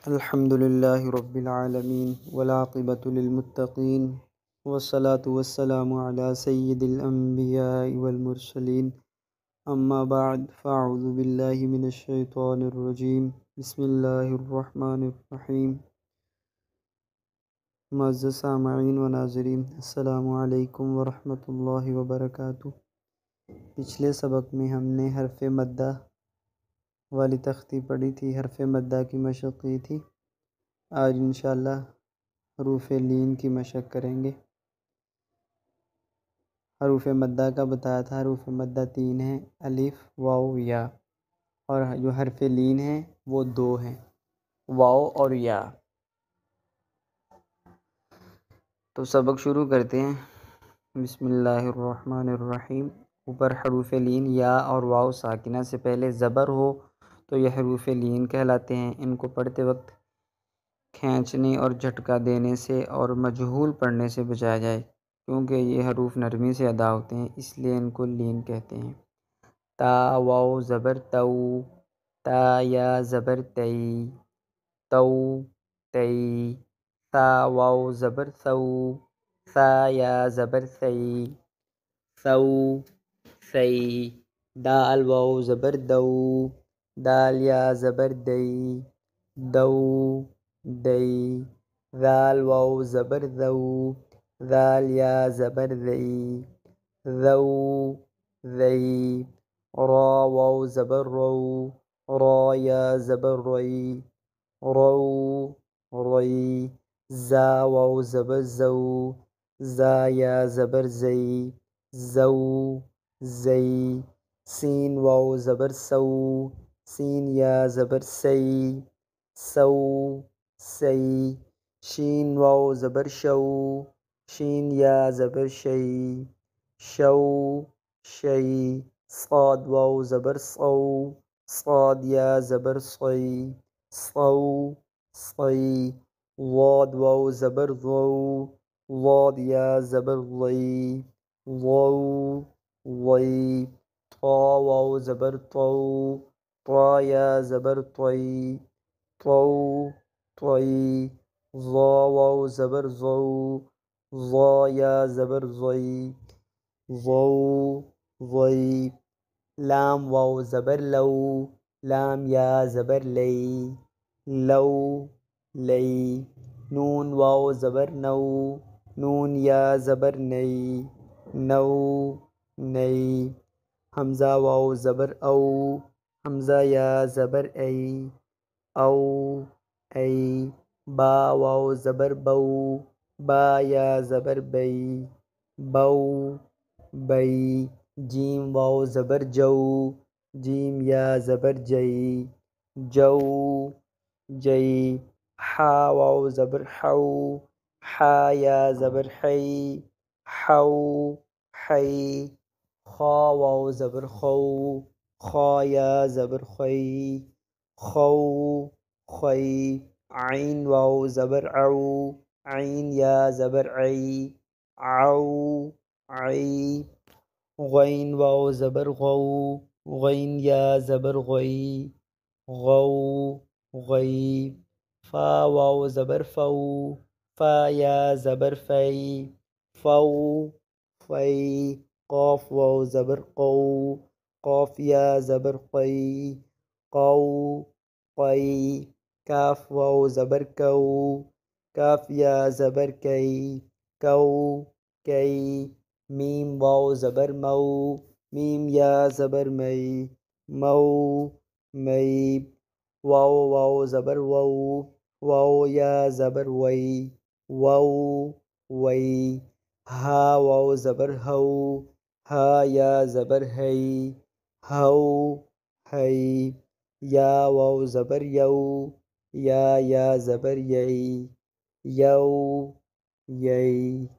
الحمد للہ رب العالمین والعاقبۃ للمتقین والصلاة والسلام علی سید الانبیاء والمرسلین اما بعد فاعوذ باللہ من الشیطان الرجیم بسم اللہ الرحمن الرحیم۔ معزز سامعین و ناظرین، السلام علیکم ورحمۃ اللہ وبرکاتہ۔ پچھلے سبق میں ہم نے حرف مدہ والی تختی پڑھی تھی، حرف مدہ کی مشق کی تھی۔ آج انشاءاللہ حروف لین کی مشق کریں گے۔ حروف مدہ کا بتایا تھا، حروف مدہ 3 ہیں، الف، واو، یا، اور جو حرف لین ہیں وہ 2 ہیں، واو اور یا۔ تو سبق شروع کرتے ہیں۔ بسم اللہ الرحمن الرحیم۔ اوپر حروف لین یا اور واو ساکنہ سے پہلے زبر ہو تو یہ حروف لین کہلاتے ہیں۔ ان کو پڑھتے وقت کھینچنے اور جھٹکا دینے سے اور مجہول پڑھنے سے بچایا جائے، کیونکہ یہ حروف نرمی سے ادا ہوتے ہیں، اس لیے ان کو لین کہتے ہیں۔ تا واو زبر تو، تا یا زبر تی، تو تی۔ ثا واو زبر ثو، ثا یا زبر ثی، ثو ثی۔ دال واو زبر دو، دال یا زبر دی، دو دی۔ ذال واو زبر ذو، ذال یا زبر ذی، ذو ذی۔ را واو زبر رو، را یا زبر ری، رو ری۔ زا واو زبر زو، زا یا زبر زی، زو زی۔ سین واو زبر سو، سین یا زبر سی، سو سی۔ شین واو زبر شو، شین یا زبر شی، شو شی۔ صاد واو زبر صو، صاد یا زبر صی، صو صی۔ ضاد واو زبر ضو، ضاد یا زبر ضی، ضو ضی۔ طا واو زبر طو، طا یا زبر طی، طو طی۔ ظا واو زبر ضو، ضا یا زبر ضی، ضو ضی۔ لام واو زبر لو، لام یا زبر لی، لو لی۔ نون واو زبر نو، نون یا زبر نئی، نو نئی۔ حمزہ واو زبر او، حمزہ یا زبر ای، او ای۔ با واو زبر بو، با یا زبر بئی، بو بئی۔ جیم واو زبر جو، جیم یا زبر جئی، جو جئی۔ حا واو زبر حو، حا یا زبر حی، حو حی۔ خا واو زبر خو، خا یا زبر خی، خو خی۔ عین واو زبر عو، عین یا زبر عی، عو عی۔ غین واو زبر غو، غین یا زبر غی، غو غی۔ فا واو زبر فو، فا یا زبر فی، فو فی۔ قاف واو زبر قو، قاف یا زبر قی، قو قی۔ کاف واو زبر کو، کاف یا زبر کئی، کو کئی۔ میم واو زبر مو، میم یا زبر مئی، مو مئی۔ واو واو زبر وو، واو یا زبر وئی، وو وئی۔ ہا واو زبر ہو، ہا یا زبر ہئی، ہو ہئی۔ یا واو زبر یو، یا زبر یئی، یو یئی۔